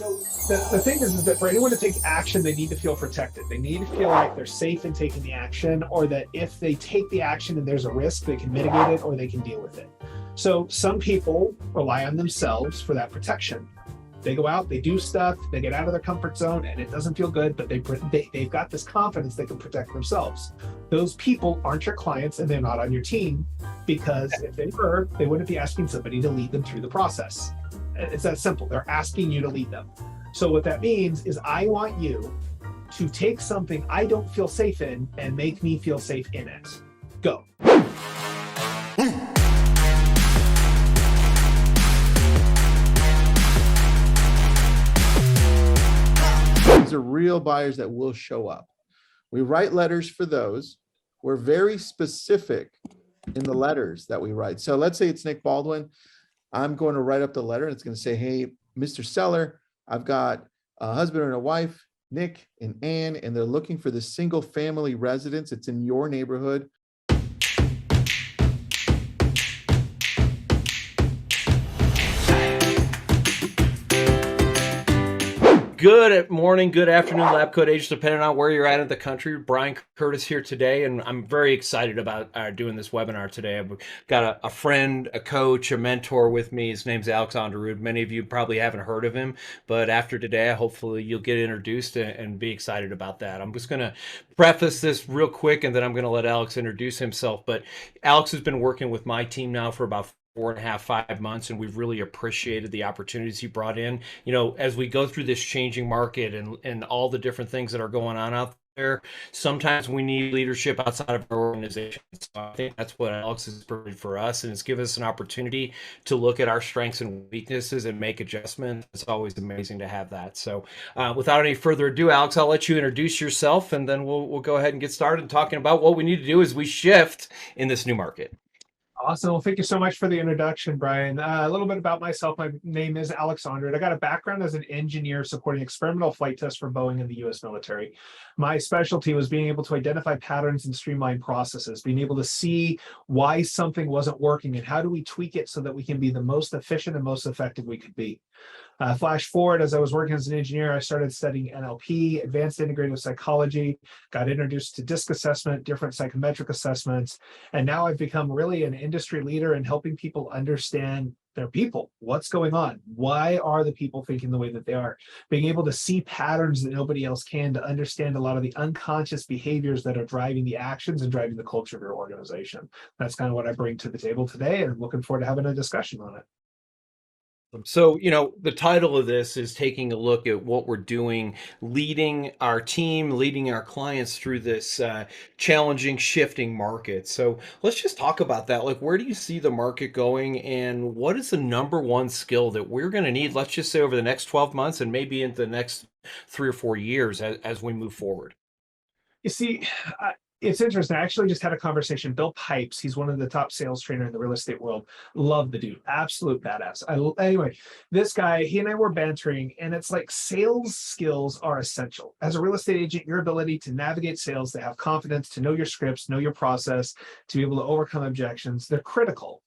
So the thing is that for anyone to take action, they need to feel protected. They need to feel like they're safe in taking the action, or that if they take the action and there's a risk, they can mitigate it or they can deal with it. So some people rely on themselves for that protection. They go out, they do stuff, they get out of their comfort zone, and it doesn't feel good, but they've got this confidence they can protect themselves. Those people aren't your clients and they're not on your team, because if they were, they wouldn't be asking somebody to lead them through the process. It's that simple. They're asking you to lead them. So what that means is I want you to take something I don't feel safe in and make me feel safe in it. Go. These are real buyers that will show up. We write letters for those. We're very specific in the letters that we write. So let's say it's Nick Baldwin. I'm going to write up the letter and it's going to say, hey, Mr. Seller, I've got a husband and a wife, Nick and Ann, and they're looking for this single family residence. It's in your neighborhood. Good morning, good afternoon, LabCoatAgents, depending on where you're at in the country. Brian Curtis here today, and I'm very excited about doing this webinar today. I've got a friend, a coach, a mentor with me. His name's Aanderud. Many of you probably haven't heard of him, but after today, hopefully you'll get introduced and be excited about that. I'm just going to preface this real quick, and then I'm going to let Alex introduce himself. But Alex has been working with my team now for about 4.5, 5 months, and we've really appreciated the opportunities he brought in. You know, as we go through this changing market and all the different things that are going on out there, sometimes we need leadership outside of our organization. So I think that's what Alex has provided for us, and it's given us an opportunity to look at our strengths and weaknesses and make adjustments. It's always amazing to have that. So without any further ado, Alex, I'll let you introduce yourself, and then we'll go ahead and get started talking about what we need to do as we shift in this new market. Awesome. Well, thank you so much for the introduction, Brian. A little bit about myself. My name is Alex Aanderud. I got a background as an engineer supporting experimental flight tests for Boeing and the U.S. military. My specialty was being able to identify patterns and streamline processes, being able to see why something wasn't working and how do we tweak it so that we can be the most efficient and most effective we could be. Flash forward, as I was working as an engineer, I started studying NLP, advanced integrative psychology, got introduced to DISC assessment, different psychometric assessments, and now I've become really an industry leader in helping people understand their people. What's going on? Why are the people thinking the way that they are? Being able to see patterns that nobody else can, to understand a lot of the unconscious behaviors that are driving the actions and driving the culture of your organization. That's kind of what I bring to the table today, and I'm looking forward to having a discussion on it. So, you know, the title of this is taking a look at what we're doing, leading our team, leading our clients through this challenging, shifting market. So let's just talk about that. Like, where do you see the market going, and what is the number one skill that we're going to need, let's just say over the next 12 months and maybe into the next 3 or 4 years as we move forward? You see, it's interesting. I actually just had a conversation. Bill Pipes, he's one of the top sales trainer in the real estate world. Love the dude, absolute badass. Anyway, this guy, he and I were bantering, and it's like sales skills are essential. As a real estate agent, your ability to navigate sales, to have confidence, to know your scripts, know your process, to be able to overcome objections, they're critical.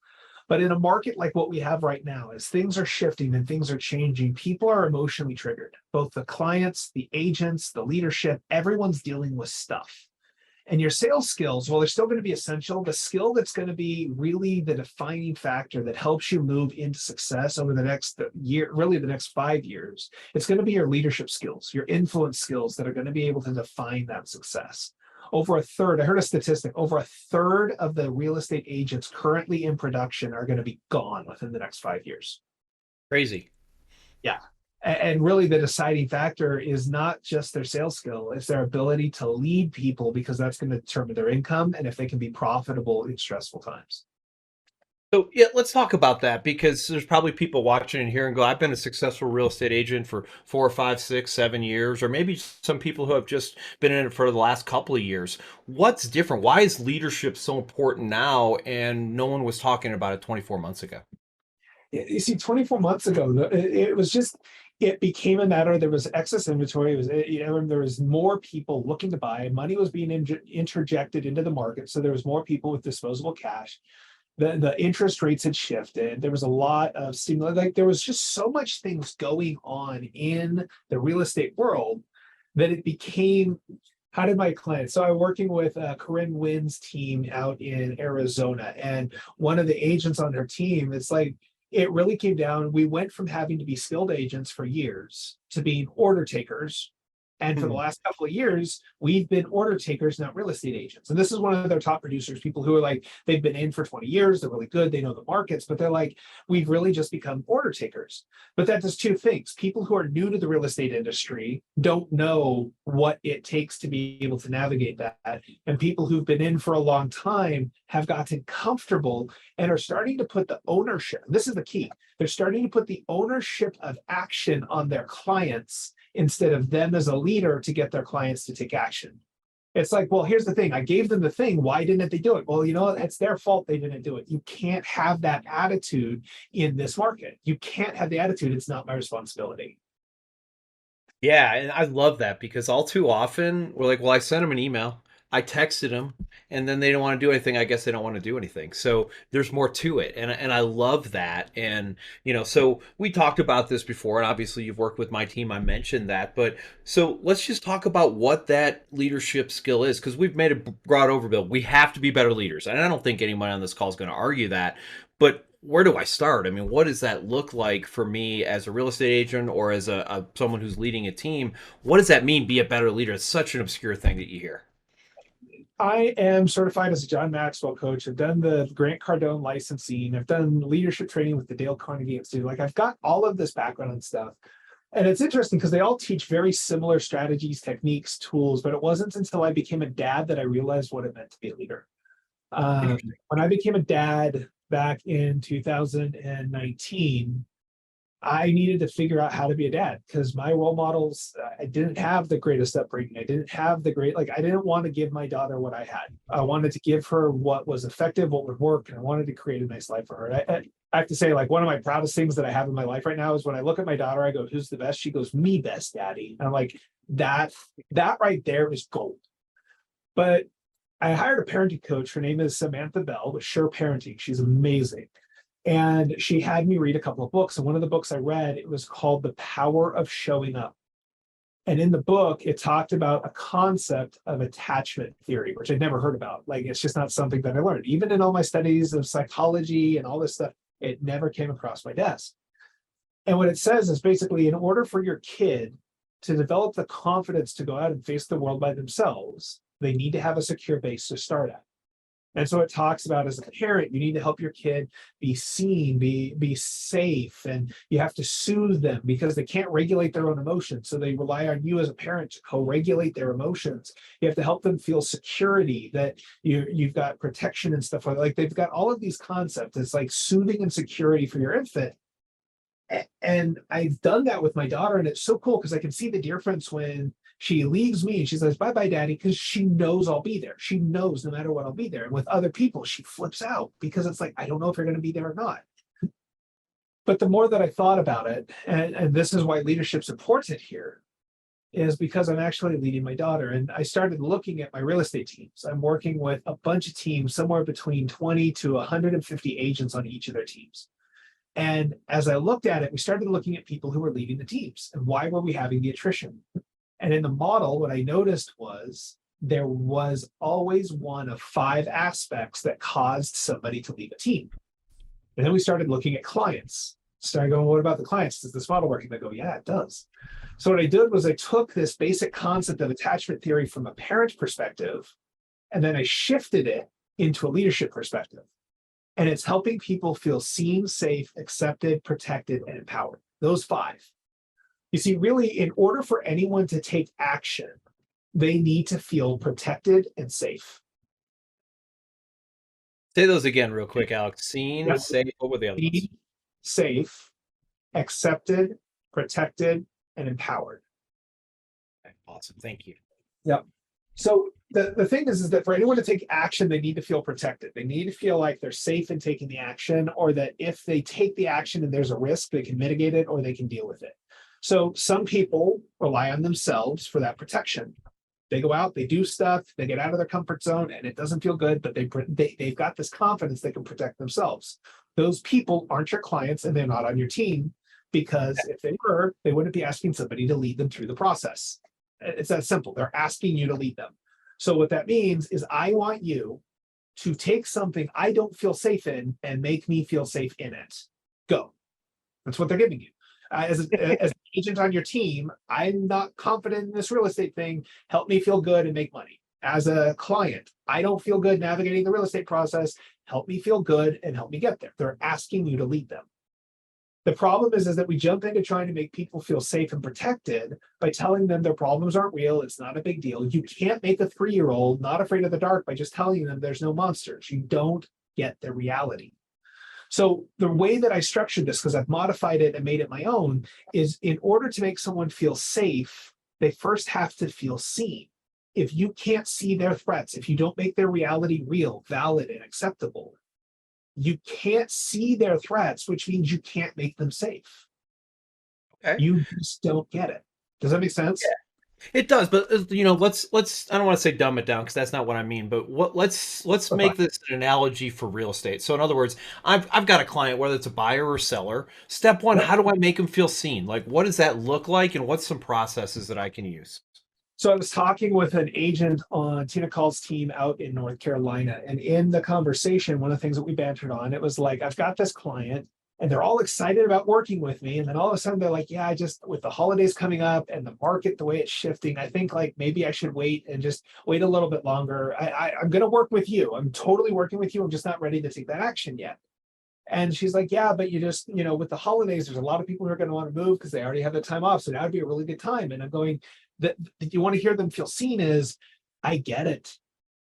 But in a market like what we have right now, as things are shifting and things are changing, people are emotionally triggered. Both the clients, the agents, the leadership, everyone's dealing with stuff. And your sales skills, well, they're still going to be essential. The skill that's going to be really the defining factor that helps you move into success over the next year, really the next 5 years, it's going to be your leadership skills, your influence skills that are going to be able to define that success. Over a third, I heard a statistic, over a third of the real estate agents currently in production are going to be gone within the next 5 years. Crazy. Yeah. And really the deciding factor is not just their sales skill, it's their ability to lead people, because that's going to determine their income and if they can be profitable in stressful times. So yeah, let's talk about that, because there's probably people watching and here and go, I've been a successful real estate agent for 4, 5, 6, 7 years, or maybe some people who have just been in it for the last couple of years. What's different? Why is leadership so important now, and no one was talking about it 24 months ago? You see, 24 months ago, it was just, it became a matter. There was excess inventory. It was, there was more people looking to buy. Money was being interjected into the market, so there was more people with disposable cash. The interest rates had shifted. There was a lot of stimuli. Like there was just so much things going on in the real estate world that it became, how did my clients? So I'm working with Corinne Wynn's team out in Arizona, and one of the agents on her team, it's like, it really came down. We went from having to be skilled agents for years to being order takers. And for the last couple of years, we've been order takers, not real estate agents. And this is one of their top producers, people who are like, they've been in for 20 years, they're really good, they know the markets, but they're like, we've really just become order takers. But that does two things. People who are new to the real estate industry don't know what it takes to be able to navigate that. And people who've been in for a long time have gotten comfortable and are starting to put the ownership. This is the key. They're starting to put the ownership of action on their clients instead of them as a leader to get their clients to take action. It's like, well, here's the thing. I gave them the thing. Why didn't they do it? Well, you know, it's their fault they didn't do it. You can't have that attitude in this market. You can't have the attitude, it's not my responsibility. Yeah, and I love that because all too often we're like, well, I sent them an email, I texted them, and then they don't want to do anything. I guess they don't want to do anything. So there's more to it, and I love that. And so we talked about this before, and obviously you've worked with my team. I mentioned that, but so let's just talk about what that leadership skill is, because we've made a broad overview. We have to be better leaders, and I don't think anyone on this call is going to argue that. But where do I start? I mean, what does that look like for me as a real estate agent or as a someone who's leading a team? What does that mean, be a better leader? It's such an obscure thing that you hear. I am certified as a John Maxwell coach. I've done the Grant Cardone licensing. I've done leadership training with the Dale Carnegie Institute. Like I've got all of this background and stuff. And it's interesting because they all teach very similar strategies, techniques, tools, but it wasn't until I became a dad that I realized what it meant to be a leader. When I became a dad back in 2019, I needed to figure out how to be a dad because my role models, I didn't have the greatest upbringing. I didn't have the great, like, I didn't want to give my daughter what I had. I wanted to give her what was effective, what would work, and I wanted to create a nice life for her. I have to say, like, one of my proudest things that I have in my life right now is when I look at my daughter, I go, who's the best? She goes, me best, daddy. And I'm like, that right there is gold. But I hired a parenting coach. Her name is Samantha Bell with Sure Parenting. She's amazing. And she had me read a couple of books. And one of the books I read, it was called The Power of Showing Up. And in the book, it talked about a concept of attachment theory, which I'd never heard about. Like, it's just not something that I learned. Even in all my studies of psychology and all this stuff, it never came across my desk. And what it says is basically, in order for your kid to develop the confidence to go out and face the world by themselves, they need to have a secure base to start at. And so it talks about, as a parent, you need to help your kid be seen, be safe, and you have to soothe them because they can't regulate their own emotions. So they rely on you as a parent to co-regulate their emotions. You have to help them feel security, that you've got protection and stuff like they've got all of these concepts. It's like soothing and security for your infant. And I've done that with my daughter, and it's so cool because I can see the difference when she leaves me and she says, bye-bye, daddy, because she knows I'll be there. She knows no matter what, I'll be there. And with other people, she flips out because it's like, I don't know if you're going to be there or not. But the more that I thought about it, and this is why leadership's important here, is because I'm actually leading my daughter. And I started looking at my real estate teams. I'm working with a bunch of teams, somewhere between 20 to 150 agents on each of their teams. And as I looked at it, we started looking at people who were leading the teams and why were we having the attrition? And in the model, what I noticed was there was always one of 5 aspects that caused somebody to leave a team. And then we started looking at clients. Started going, what about the clients? Does this model work? And I go, yeah, it does. So what I did was I took this basic concept of attachment theory from a parent perspective, and then I shifted it into a leadership perspective. And it's helping people feel seen, safe, accepted, protected, and empowered. Those 5. You see, really, in order for anyone to take action, they need to feel protected and safe. Say those again real quick, Alex. Seen, Yep. safe, what were the other ones? Safe, accepted, protected, and empowered. Okay, awesome, thank you. Yep. So the thing is that for anyone to take action, they need to feel protected. They need to feel like they're safe in taking the action, or that if they take the action and there's a risk, they can mitigate it or they can deal with it. So some people rely on themselves for that protection. They go out, they do stuff, they get out of their comfort zone, and it doesn't feel good, but they've got this confidence they can protect themselves. Those people aren't your clients, and they're not on your team, because if they were, they wouldn't be asking somebody to lead them through the process. It's that simple. They're asking you to lead them. So what that means is I want you to take something I don't feel safe in and make me feel safe in it. Go. That's what they're giving you. As an agent on your team, I'm not confident in this real estate thing. Help me feel good and make money. As a client, I don't feel good navigating the real estate process. Help me feel good and help me get there. They're asking you to lead them. The problem is that we jump into trying to make people feel safe and protected by telling them their problems aren't real. It's not a big deal. You can't make a 3-year-old not afraid of the dark by just telling them there's no monsters. You don't get the reality. So the way that I structured this, because I've modified it and made it my own, is in order to make someone feel safe, they first have to feel seen. If you can't see their threats, if you don't make their reality real, valid, and acceptable, you can't see their threats, which means you can't make them safe. Okay. You just don't get it. Does that make sense? Yeah. It does, but let's I don't want to say dumb it down because that's not what I mean, but let's make this an analogy for real estate. So in other words, I've got a client, whether it's a buyer or seller. Step one, how do I make them feel seen? Like, what does that look like, and what's some processes that I can use? So I was talking with an agent on Tina Call's team out in North Carolina, and in the conversation, one of the things that we bantered on, it was like, I've got this client and they're all excited about working with me. And then all of a sudden they're like, yeah, I just, with the holidays coming up and the market, the way it's shifting, I think like maybe I should wait and just wait a little bit longer. I'm going to work with you. I'm totally working with you. I'm just not ready to take that action yet. And she's like, yeah, but you just, with the holidays, there's a lot of people who are going to want to move because they already have the time off. So that would be a really good time. And I'm going, that you want to hear them feel seen is, I get it.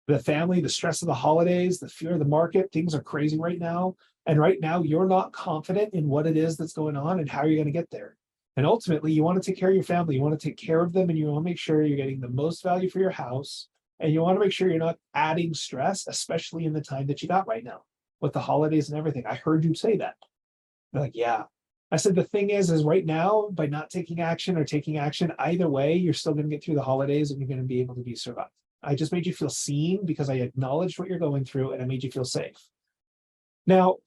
The family, the stress of the holidays, the fear of the market, things are crazy right now. And right now, you're not confident in what it is that's going on and how you're going to get there. And ultimately, you want to take care of your family. You want to take care of them, and you want to make sure you're getting the most value for your house. And you want to make sure you're not adding stress, especially in the time that you got right now with the holidays and everything. I heard you say that. They're like, yeah. I said, the thing is right now, by not taking action or taking action, either way, you're still going to get through the holidays and you're going to be able to be survived. I just made you feel seen because I acknowledged what you're going through and I made you feel safe. Now,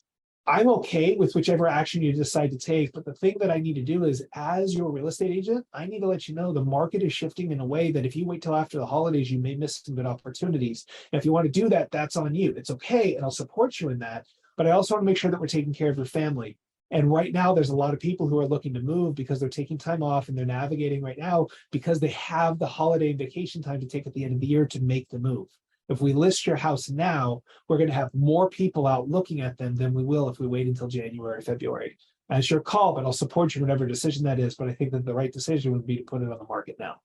I'm okay with whichever action you decide to take, but the thing that I need to do is, as your real estate agent, I need to let you know the market is shifting in a way that if you wait till after the holidays, you may miss some good opportunities. And if you want to do that, that's on you. It's okay, and I'll support you in that. But I also want to make sure that we're taking care of your family. And right now, there's a lot of people who are looking to move because they're taking time off and they're navigating right now because they have the holiday and vacation time to take at the end of the year to make the move. If we list your house now, we're going to have more people out looking at them than we will if we wait until January, February. And it's your call, but I'll support you whatever decision that is. But I think that the right decision would be to put it on the market now.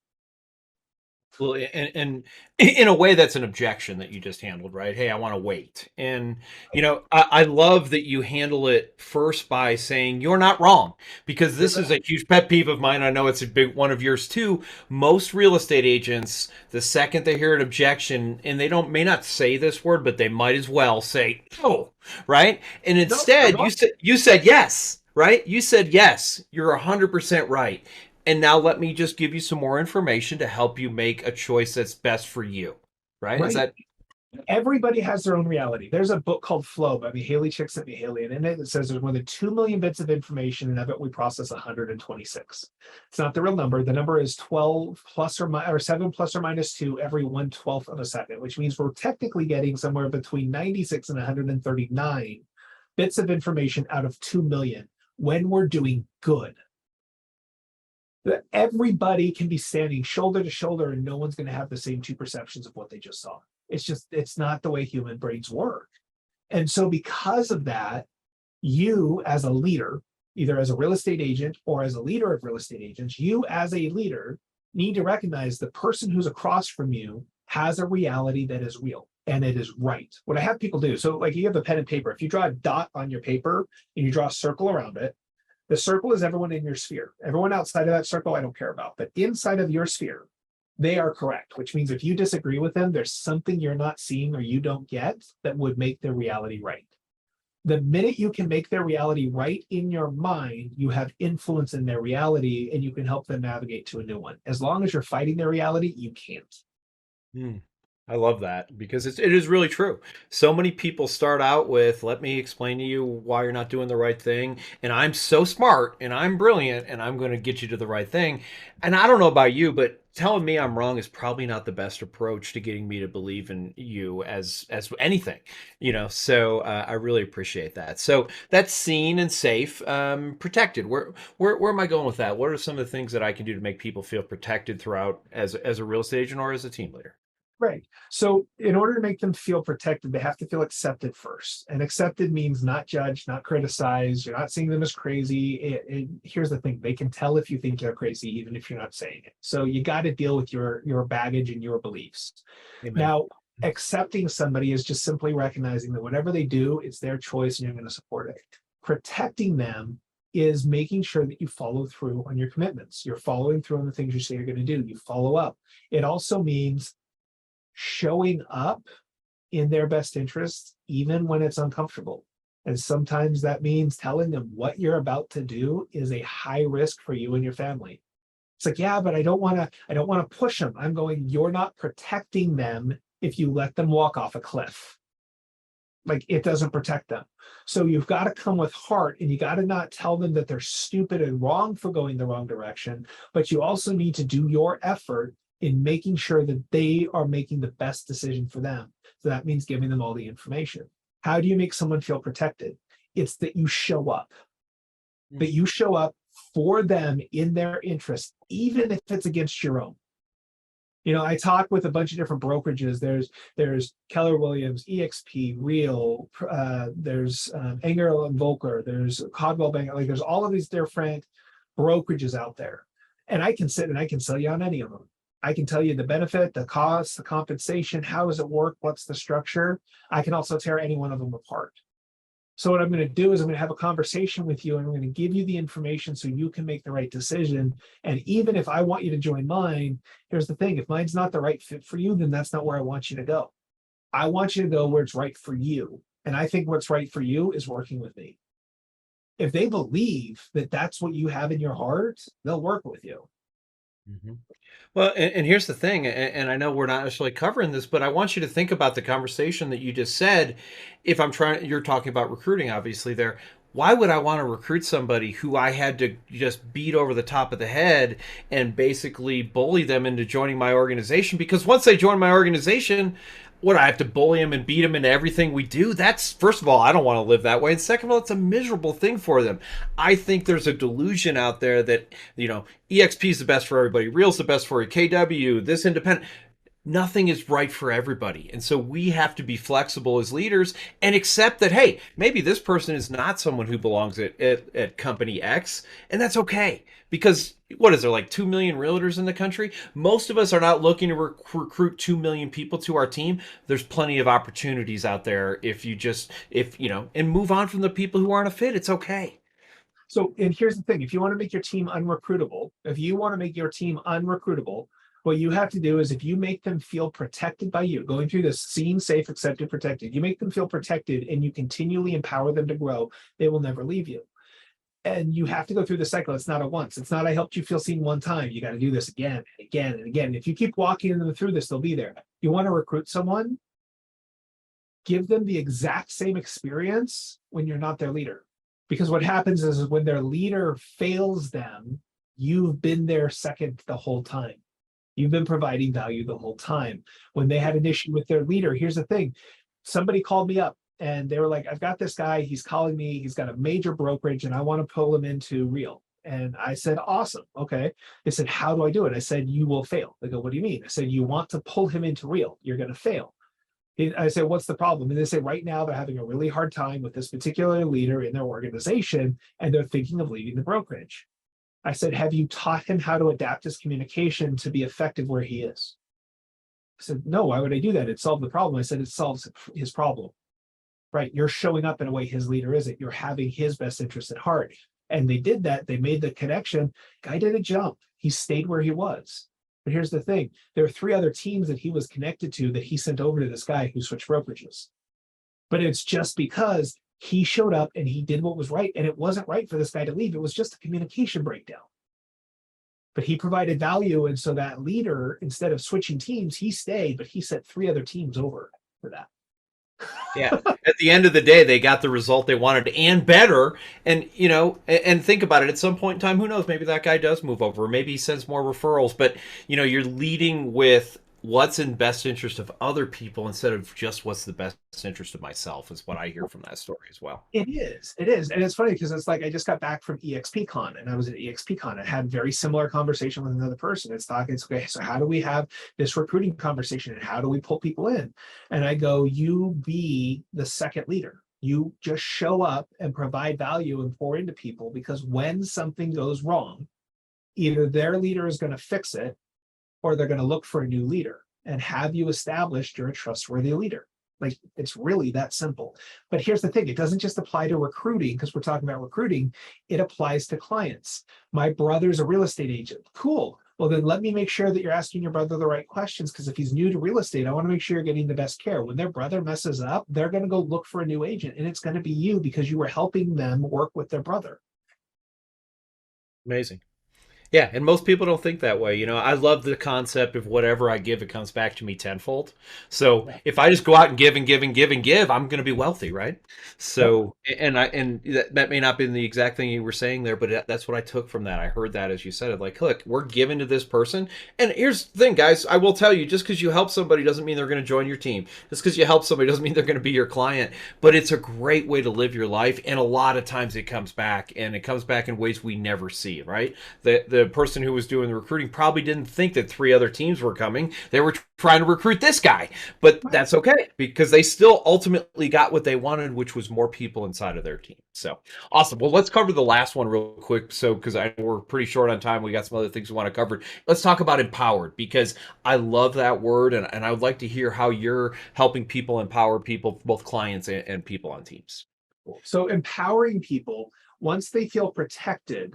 Well, and in a way, that's an objection that you just handled, right? Hey, I want to wait. And, I love that you handle it first by saying you're not wrong, because this is a huge pet peeve of mine. I know it's a big one of yours too. Most real estate agents, the second they hear an objection, and they may not say this word, but they might as well say, oh, right? And instead, you said yes, right? You said yes. You're 100% right. And now let me just give you some more information to help you make a choice that's best for you, right? Is that... Everybody has their own reality. There's a book called Flow by Mihaly Csikszentmihalyi, and in it says there's more than 2 million bits of information, and I bet we process 126. It's not the real number. The number is 12 plus or 7 plus or minus 2 every 1/12 of a second, which means we're technically getting somewhere between 96 and 139 bits of information out of 2 million when we're doing good. That everybody can be standing shoulder to shoulder and no one's going to have the same two perceptions of what they just saw. It's not the way human brains work. And so because of that, you as a leader, either as a real estate agent or as a leader of real estate agents, you as a leader need to recognize the person who's across from you has a reality that is real and it is right. What I have people do, so like you have a pen and paper, if you draw a dot on your paper and you draw a circle around it, the circle is everyone in your sphere. Everyone outside of that circle, I don't care about. But inside of your sphere, they are correct, which means if you disagree with them, there's something you're not seeing or you don't get that would make their reality right. The minute you can make their reality right in your mind, you have influence in their reality and you can help them navigate to a new one. As long as you're fighting their reality, you can't. Mm. I love that because it is really true. So many people start out with, let me explain to you why you're not doing the right thing. And I'm so smart and I'm brilliant and I'm going to get you to the right thing. And I don't know about you, but telling me I'm wrong is probably not the best approach to getting me to believe in you as anything, So I really appreciate that. So that's seen and safe, protected. Where am I going with that? What are some of the things that I can do to make people feel protected throughout as a real estate agent or as a team leader? Right. So in order to make them feel protected, they have to feel accepted first. And accepted means not judged, not criticized. You're not seeing them as crazy. Here's the thing: they can tell if you think they're crazy, even if you're not saying it. So you got to deal with your baggage and your beliefs. Amen. Now, accepting somebody is just simply recognizing that whatever they do, it's their choice and you're going to support it. Protecting them is making sure that you follow through on your commitments. You're following through on the things you say you're going to do. You follow up. It also means showing up in their best interest, even when it's uncomfortable. And sometimes that means telling them what you're about to do is a high risk for you and your family. It's like, yeah, but I don't want to push them. I'm going, you're not protecting them if you let them walk off a cliff. Like, it doesn't protect them. So you've got to come with heart, and you got to not tell them that they're stupid and wrong for going the wrong direction, but you also need to do your effort in making sure that they are making the best decision for them. So that means giving them all the information. How do you make someone feel protected? It's that you show up, that you show up for them in their interest, even if it's against your own. I talk with a bunch of different brokerages. There's Keller Williams, EXP, Real, there's Engel and Volcker, there's Codwell Bank. Like, there's all of these different brokerages out there, and I can sit and I can sell you on any of them. I can tell you the benefit, the cost, the compensation, how does it work, what's the structure. I can also tear any one of them apart. So what I'm going to do is I'm going to have a conversation with you, and I'm going to give you the information so you can make the right decision. And even if I want you to join mine, here's the thing: if mine's not the right fit for you, then that's not where I want you to go. I want you to go where it's right for you. And I think what's right for you is working with me. If they believe that that's what you have in your heart, they'll work with you. Mhm. Well, and here's the thing, and I know we're not necessarily covering this, but I want you to think about the conversation that you just said. If you're talking about recruiting, obviously there. Why would I want to recruit somebody who I had to just beat over the top of the head and basically bully them into joining my organization? Because once they join my organization, what, I have to bully them and beat them into everything we do? That's, first of all, I don't want to live that way. And second of all, it's a miserable thing for them. I think there's a delusion out there that, EXP is the best for everybody. Real's the best for you. KW, this independent. Nothing is right for everybody. And so we have to be flexible as leaders and accept that, hey, maybe this person is not someone who belongs at company X, and that's okay. Because what is there, like 2 million realtors in the country? Most of us are not looking to recruit 2 million people to our team. There's plenty of opportunities out there and move on from the people who aren't a fit. It's okay. So, and here's the thing: if you want to make your team unrecruitable, what you have to do is, if you make them feel protected by you, going through this seen, safe, accepted, protected, you make them feel protected and you continually empower them to grow, they will never leave you. And you have to go through the cycle. It's not a once. It's not, I helped you feel seen one time. You got to do this again and again and again. If you keep walking them through this, they'll be there. You want to recruit someone, give them the exact same experience when you're not their leader. Because what happens is when their leader fails them, you've been their second the whole time. You've been providing value the whole time. When they had an issue with their leader, here's the thing: somebody called me up and they were like, I've got this guy, he's calling me, he's got a major brokerage and I want to pull him into Real. And I said, awesome. Okay. They said, how do I do it? I said, you will fail. They go, what do you mean? I said, you want to pull him into Real, you're going to fail. I said, what's the problem? And they say, right now they're having a really hard time with this particular leader in their organization, and they're thinking of leaving the brokerage. I said, have you taught him how to adapt his communication to be effective where he is? I said, no, why would I do that? It solved the problem. I said, it solves his problem. Right? You're showing up in a way his leader isn't. You're having his best interest at heart. And they did that. They made the connection. Guy did a jump. He stayed where he was. But here's the thing: there are 3 other teams that he was connected to that he sent over to this guy who switched brokerages. But it's just because he showed up and he did what was right. And it wasn't right for this guy to leave. It was just a communication breakdown. but he provided value. And so that leader, instead of switching teams, he stayed, but he set 3 other teams over for that. Yeah. At the end of the day, they got the result they wanted and better. And, and think about it, at some point in time, who knows, maybe that guy does move over, or maybe he sends more referrals, but you're leading with what's in best interest of other people instead of just what's the best interest of myself, is what I hear from that story as well. It is. And it's funny because it's like, I just got back from EXPCon, and I was at EXPCon. I had very similar conversation with another person. It's okay, so how do we have this recruiting conversation and how do we pull people in? And I go, you be the second leader. You just show up and provide value and pour into people, because when something goes wrong, either their leader is going to fix it or they're going to look for a new leader. And have you established you're a trustworthy leader? Like, it's really that simple. But here's the thing, it doesn't just apply to recruiting, because we're talking about recruiting, it applies to clients. My brother's a real estate agent. Cool. Well, then let me make sure that you're asking your brother the right questions, because if he's new to real estate, I want to make sure you're getting the best care. When their brother messes up, they're going to go look for a new agent, and it's going to be you, because you were helping them work with their brother. Amazing. Yeah, and most people don't think that way. I love the concept of whatever I give, it comes back to me tenfold. So if I just go out and give and give and give and give, I'm going to be wealthy, right? So, and that may not be the exact thing you were saying there, but that's what I took from that. I heard that as you said it, like, look, we're giving to this person. And here's the thing, guys, I will tell you, just because you help somebody doesn't mean they're going to join your team. Just because you help somebody doesn't mean they're going to be your client. But it's a great way to live your life. And a lot of times it comes back, and it comes back in ways we never see, right? The person who was doing the recruiting probably didn't think that 3 other teams were coming. They were trying to recruit this guy, but that's okay, because they still ultimately got what they wanted, which was more people inside of their team. So awesome. Well, let's cover the last one real quick. So, because we're pretty short on time, we got some other things we want to cover. Let's talk about empowered, because I love that word, and I would like to hear how you're helping people empower people, both clients and people on teams. So empowering people, once they feel protected,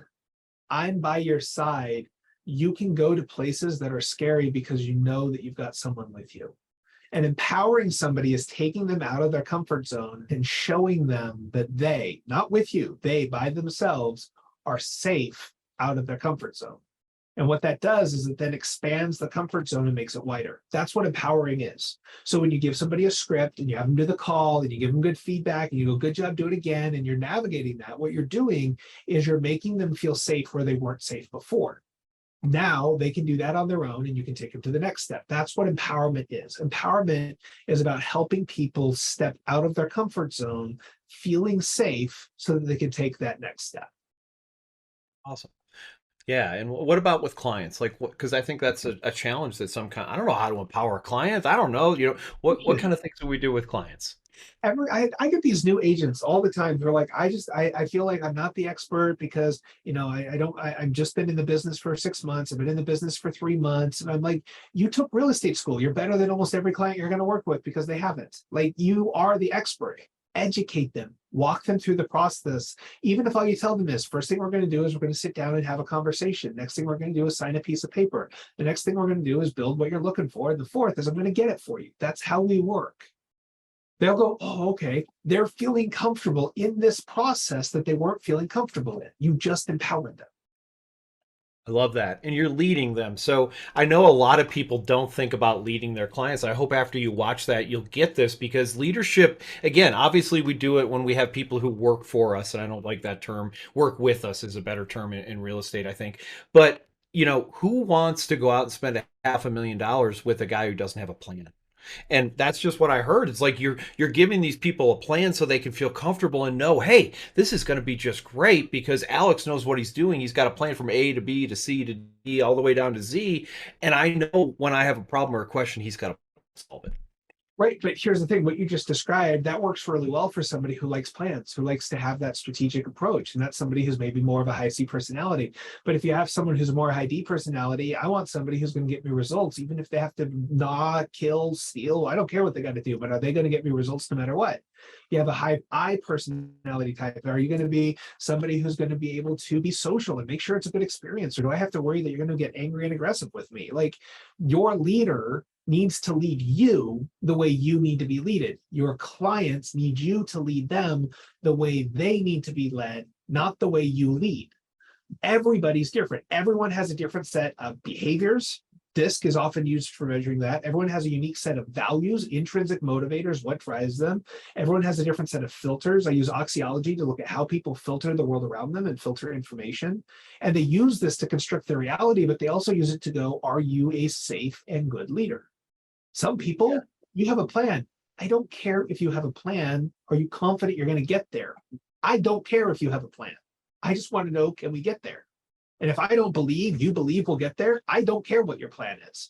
I'm by your side, you can go to places that are scary because you know that you've got someone with you. And empowering somebody is taking them out of their comfort zone and showing them that they, not with you, they by themselves are safe out of their comfort zone. And what that does is it then expands the comfort zone and makes it wider. That's what empowering is. So when you give somebody a script and you have them do the call and you give them good feedback and you go, good job, do it again, and you're navigating that, what you're doing is you're making them feel safe where they weren't safe before. Now they can do that on their own, and you can take them to the next step. That's what empowerment is. Empowerment is about helping people step out of their comfort zone, feeling safe so that they can take that next step. Awesome. Yeah, and what about with clients? Like, because I think that's a challenge that I don't know how to empower clients. I don't know, what kind of things do we do with clients? I get these new agents all the time. They're like, I feel like I'm not the expert because, I've just been in the business for 6 months. I've been in the business for 3 months. And I'm like, you took real estate school. You're better than almost every client you're going to work with, because they haven't. Like, you are the expert. Educate them, walk them through the process. Even if all you tell them is, first thing we're going to do is we're going to sit down and have a conversation. Next thing we're going to do is sign a piece of paper. The next thing we're going to do is build what you're looking for. And the fourth is I'm going to get it for you. That's how we work. They'll go, oh, okay. They're feeling comfortable in this process that they weren't feeling comfortable in. You just empowered them. I love that. And you're leading them. So I know a lot of people don't think about leading their clients. I hope after you watch that, you'll get this, because leadership, again, obviously we do it when we have people who work for us. And I don't like that term. Work with us is a better term in real estate, I think. But, who wants to go out and spend $500,000 with a guy who doesn't have a plan? And that's just what I heard. It's like you're giving these people a plan so they can feel comfortable and know, hey, this is going to be just great because Alex knows what he's doing. He's got a plan from A to B to C to D all the way down to Z. And I know when I have a problem or a question, he's got to solve it. Right. But here's the thing, what you just described, that works really well for somebody who likes plans, who likes to have that strategic approach. And that's somebody who's maybe more of a high C personality. But if you have someone who's a more high D personality, I want somebody who's going to get me results, even if they have to gnaw, kill, steal. I don't care what they got to do, but are they going to get me results no matter what? You have a high I personality type. Are you going to be somebody who's going to be able to be social and make sure it's a good experience? Or do I have to worry that you're going to get angry and aggressive with me? Like, your leader needs to lead you the way you need to be leaded. Your clients need you to lead them the way they need to be led, not the way you lead. Everybody's different. Everyone has a different set of behaviors. DISC is often used for measuring that. Everyone has a unique set of values, intrinsic motivators, what drives them. Everyone has a different set of filters. I use oxyology to look at how people filter the world around them and filter information. And they use this to construct their reality, but they also use it to go, are you a safe and good leader? Some people, you have a plan. I don't care if you have a plan. Are you confident you're going to get there? I don't care if you have a plan. I just want to know, can we get there? And if I don't believe you believe we'll get there, I don't care what your plan is.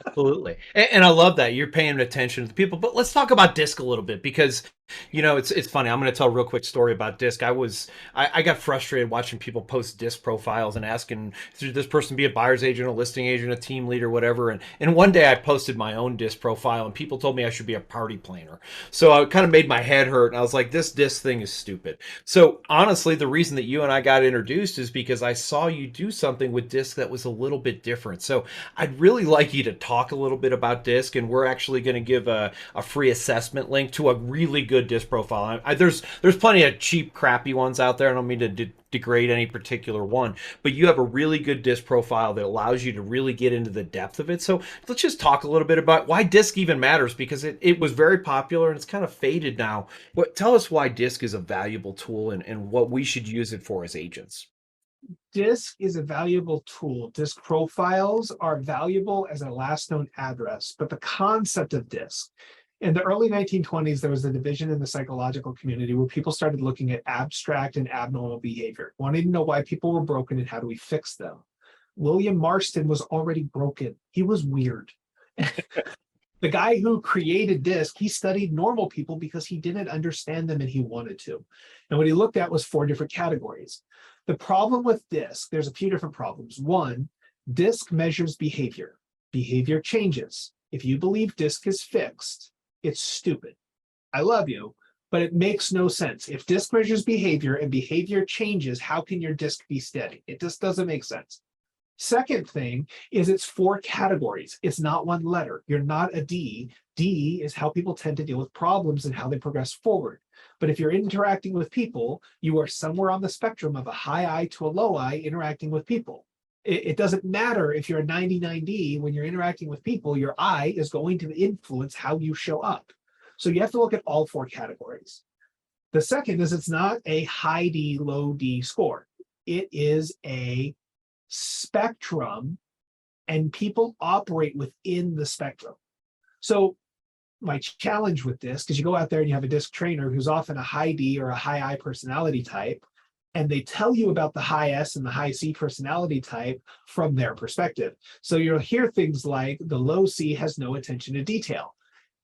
Absolutely. And I love that you're paying attention to the people. But let's talk about DISC a little bit, because it's funny. I'm going to tell a real quick story about DISC. I got frustrated watching people post DISC profiles and asking, should this person be a buyer's agent, a listing agent, a team leader, whatever. And one day I posted my own DISC profile and people told me I should be a party planner. So I kind of made my head hurt and I was like, this DISC thing is stupid. So honestly, the reason that you and I got introduced is because I saw you do something with DISC that was a little bit different. So I'd really like you to talk a little bit about DISC, and we're actually going to give a free assessment link to a really good DISC profile. There's plenty of cheap, crappy ones out there. I don't mean to degrade any particular one, but you have a really good DISC profile that allows you to really get into the depth of it. So let's just talk a little bit about why DISC even matters, because it was very popular and it's kind of faded now. But tell us why DISC is a valuable tool and what we should use it for as agents. DISC is a valuable tool. DISC profiles are valuable as a last known address, but the concept of DISC, in the early 1920s, there was a division in the psychological community where people started looking at abstract and abnormal behavior, wanting to know why people were broken and how do we fix them. William Marston was already broken. He was weird. The guy who created DISC, he studied normal people because he didn't understand them and he wanted to. And what he looked at was 4 different categories. The problem with DISC, there's a few different problems. One, DISC measures behavior. Behavior changes. If you believe DISC is fixed, it's stupid. I love you, but it makes no sense. If DISC measures behavior and behavior changes, how can your DISC be steady? It just doesn't make sense. Second thing is it's 4 categories. It's not one letter. You're not a D. D is how people tend to deal with problems and how they progress forward. But if you're interacting with people, you are somewhere on the spectrum of a high I to a low I interacting with people. It doesn't matter if you're a 99D, when you're interacting with people, your I is going to influence how you show up. So you have to look at all 4 categories. The second is it's not a high D, low D score. It is a spectrum, and people operate within the spectrum. So my challenge with this, because you go out there and you have a DISC trainer who's often a high D or a high I personality type, and they tell you about the high S and the high C personality type from their perspective. So you'll hear things like the low C has no attention to detail.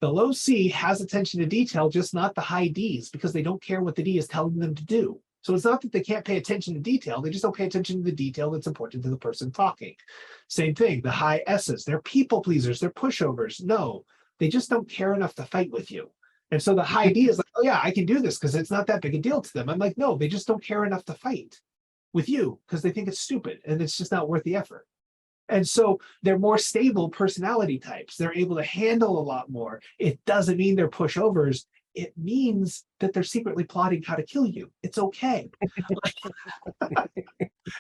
The low C has attention to detail, just not the high Ds, because they don't care what the D is telling them to do. So it's not that they can't pay attention to detail, they just don't pay attention to the detail that's important to the person talking. Same thing, the high S's, they're people pleasers, they're pushovers. No, they just don't care enough to fight with you. And so the high D is like, oh yeah, I can do this because it's not that big a deal to them. I'm like, no, they just don't care enough to fight with you because they think it's stupid and it's just not worth the effort. And so they're more stable personality types. They're able to handle a lot more. It doesn't mean they're pushovers. It means that they're secretly plotting how to kill you. It's okay.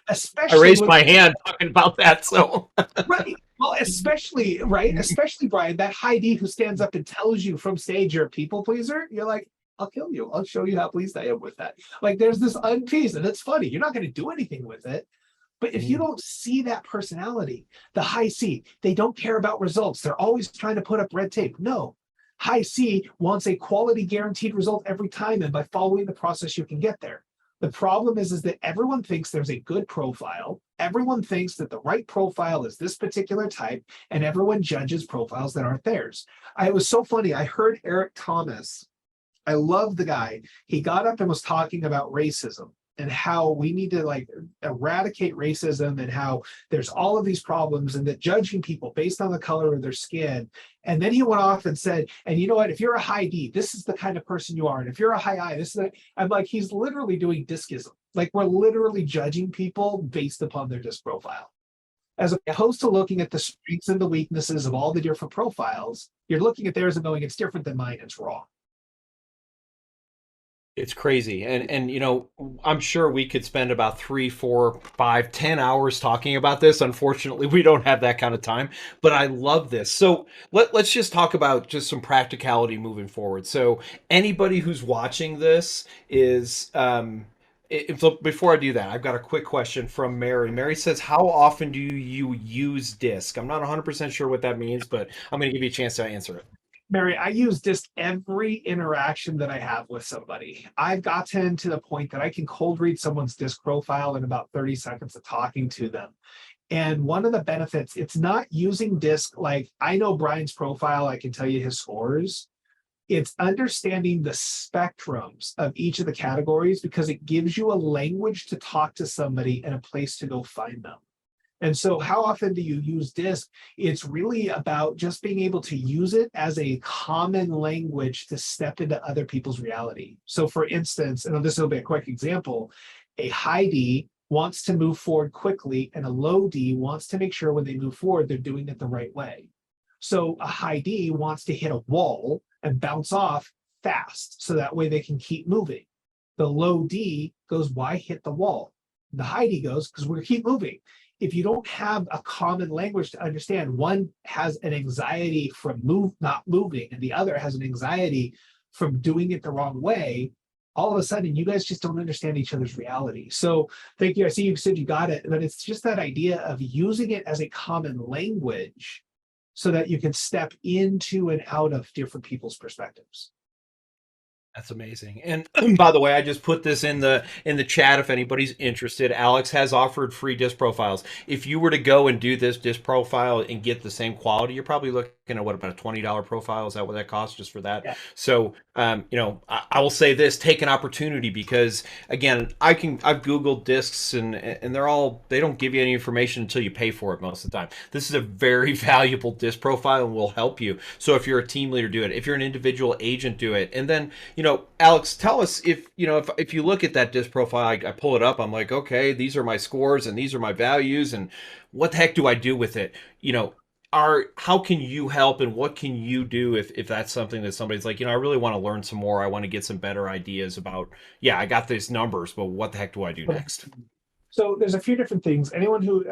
Especially I raised my hand talking about that. So right. Well, especially, right? Especially, Brian, that high D who stands up and tells you from stage you're a people pleaser, you're like, I'll kill you. I'll show you how pleased I am with that. Like there's this unpeace, and it's funny. You're not going to do anything with it. But if you don't see that personality, the high C, they don't care about results. They're always trying to put up red tape. No. High C wants a quality guaranteed result every time, and by following the process, you can get there. The problem is that everyone thinks there's a good profile. Everyone thinks that the right profile is this particular type, and everyone judges profiles that aren't theirs. It was so funny. I heard Eric Thomas. I love the guy. He got up and was talking about racism and how we need to like eradicate racism and how there's all of these problems and that judging people based on the color of their skin. And then he went off and said, and you know what, if you're a high D, this is the kind of person you are. And if you're a high I, this is the, I'm like, he's literally doing DISCism. Like we're literally judging people based upon their DISC profile. As opposed to looking at the strengths and the weaknesses of all the different profiles, you're looking at theirs and going, it's different than mine, it's wrong. It's crazy. And I'm sure we could spend about 3, 4, 5, 10 hours talking about this. Unfortunately, we don't have that kind of time, but I love this. So let's just talk about just some practicality moving forward. So anybody who's watching this is so before I do that, I've got a quick question from Mary. Mary says, how often do you use DISC? I'm not 100% sure what that means, but I'm going to give you a chance to answer it. Mary, I use just every interaction that I have with somebody. I've gotten to the point that I can cold read someone's disc profile in about 30 seconds of talking to them. And one of the benefits, it's not using disc like I know Brian's profile, I can tell you his scores. It's understanding the spectrums of each of the categories because it gives you a language to talk to somebody and a place to go find them. And so how often do you use DISC? It's really about just being able to use it as a common language to step into other people's reality. So for instance, and this will be a quick example, a high D wants to move forward quickly and a low D wants to make sure when they move forward, they're doing it the right way. So a high D wants to hit a wall and bounce off fast so that way they can keep moving. The low D goes, why hit the wall? The high D goes, because we're keep moving. If you don't have a common language to understand, one has an anxiety from not moving, and the other has an anxiety from doing it the wrong way, all of a sudden you guys just don't understand each other's reality. So thank you. I see you said you got it, but it's just that idea of using it as a common language so that you can step into and out of different people's perspectives. That's amazing. And by the way, I just put this in the chat if anybody's interested. Alex has offered free disc profiles. If you were to go and do this disc profile and get the same quality, you're probably looking at what, about a $20 profile? Is that what that costs just for that? Yeah. So I will say this, take an opportunity, because again, I've Googled discs and they don't give you any information until you pay for it most of the time. This is a very valuable disc profile and will help you. So if you're a team leader, do it. If you're an individual agent, do it. And then, Alex, tell us if you look at that disc profile, I pull it up, I'm like, okay, these are my scores and these are my values, and what the heck do I do with it? How can you help, and what can you do if that's something that somebody's like, I really want to learn some more. I want to get some better ideas about, I got these numbers, but what the heck do I do next? So there's a few different things. Anyone who,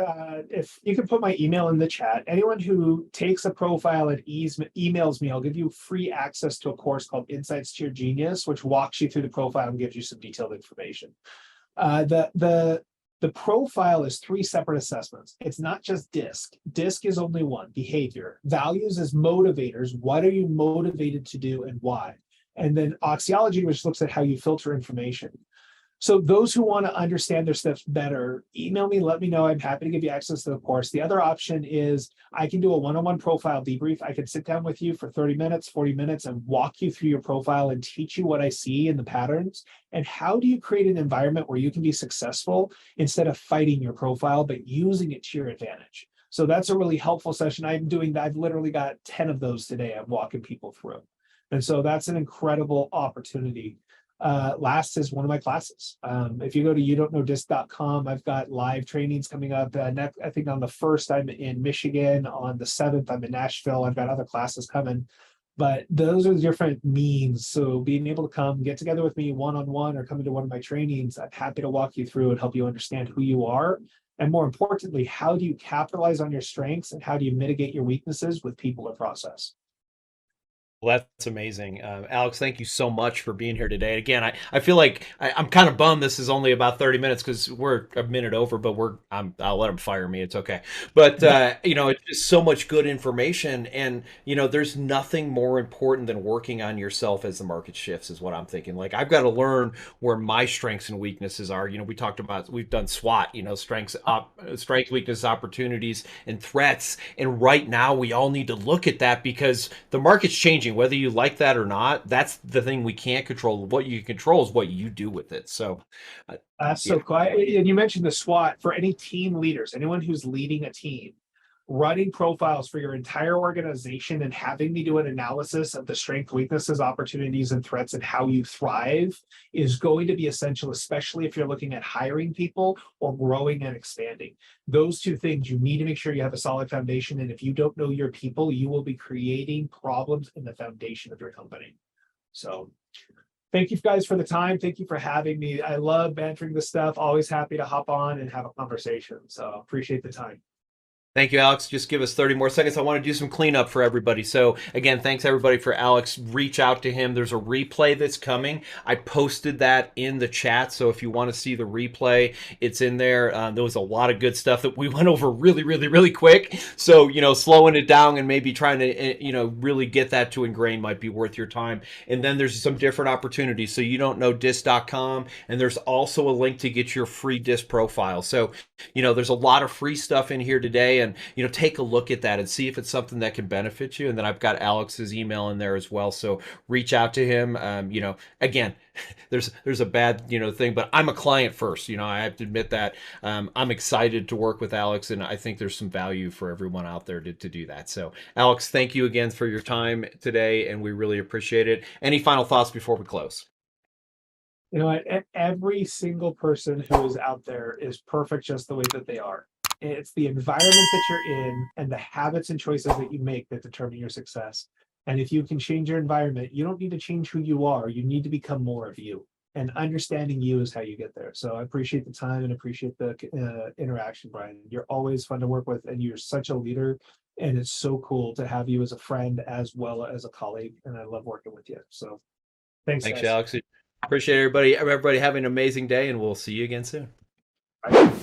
if you can put my email in the chat, anyone who takes a profile and emails me, I'll give you free access to a course called Insights to Your Genius, which walks you through the profile and gives you some detailed information. The profile is 3 separate assessments. It's not just DISC. DISC is only one, behavior. Values is motivators. What are you motivated to do and why? And then Oxyology, which looks at how you filter information. So those who want to understand their steps better, email me, let me know. I'm happy to give you access to the course. The other option is I can do a one-on-one profile debrief. I can sit down with you for 30 minutes, 40 minutes and walk you through your profile and teach you what I see in the patterns. And how do you create an environment where you can be successful instead of fighting your profile, but using it to your advantage. So that's a really helpful session. I'm doing that. I've literally got 10 of those today. I'm walking people through. And so that's an incredible opportunity. Last is one of my classes. If you go to youdon'tknowdisc.com, I've got live trainings coming up. I think on the 1st, I'm in Michigan. On the 7th, I'm in Nashville. I've got other classes coming. But those are the different means. So being able to come get together with me one-on-one or come into one of my trainings, I'm happy to walk you through and help you understand who you are. And more importantly, how do you capitalize on your strengths and how do you mitigate your weaknesses with people or process? Well, that's amazing. Alex, thank you so much for being here today. Again, I feel like I'm kind of bummed this is only about 30 minutes because we're a minute over, but I'll let them fire me. It's okay. But, it's just so much good information. And, there's nothing more important than working on yourself as the market shifts is what I'm thinking. Like, I've got to learn where my strengths and weaknesses are. We've done SWOT, strengths, weaknesses, opportunities, and threats. And right now we all need to look at that because the market's changing. Whether you like that or not, that's the thing we can't control. What you control is what you do with it. So so cool. And you mentioned the SWOT for any team leaders, anyone who's leading a team, running profiles for your entire organization and having me do an analysis of the strengths, weaknesses, opportunities, and threats and how you thrive is going to be essential, especially if you're looking at hiring people or growing and expanding. Those 2 things, you need to make sure you have a solid foundation. And if you don't know your people, you will be creating problems in the foundation of your company. So thank you guys for the time. Thank you for having me. I love bantering this stuff. Always happy to hop on and have a conversation. So appreciate the time. Thank you, Alex. Just give us 30 more seconds. I want to do some cleanup for everybody. So again, thanks everybody for Alex. Reach out to him. There's a replay that's coming. I posted that in the chat. So if you want to see the replay, it's in there. There was a lot of good stuff that we went over really quick. So, slowing it down and maybe trying to, really get that to ingrain might be worth your time. And then there's some different opportunities. So you don't know dis.com. And there's also a link to get your free dis profile. So, there's a lot of free stuff in here today. And, take a look at that and see if it's something that can benefit you. And then I've got Alex's email in there as well. So reach out to him. Again, there's a bad, thing, but I'm a client first. I have to admit that. I'm excited to work with Alex, and I think there's some value for everyone out there to do that. So Alex, thank you again for your time today, and we really appreciate it. Any final thoughts before we close? You know what? Every single person who is out there is perfect just the way that they are. It's the environment that you're in and the habits and choices that you make that determine your success. And if you can change your environment, you don't need to change who you are. You need to become more of you. And understanding you is how you get there. So I appreciate the time and appreciate the interaction, Brian. You're always fun to work with, and you're such a leader. And it's so cool to have you as a friend as well as a colleague. And I love working with you. So thanks, Thanks, guys. Alex. Appreciate everybody. Everybody have an amazing day, and we'll see you again soon. Bye.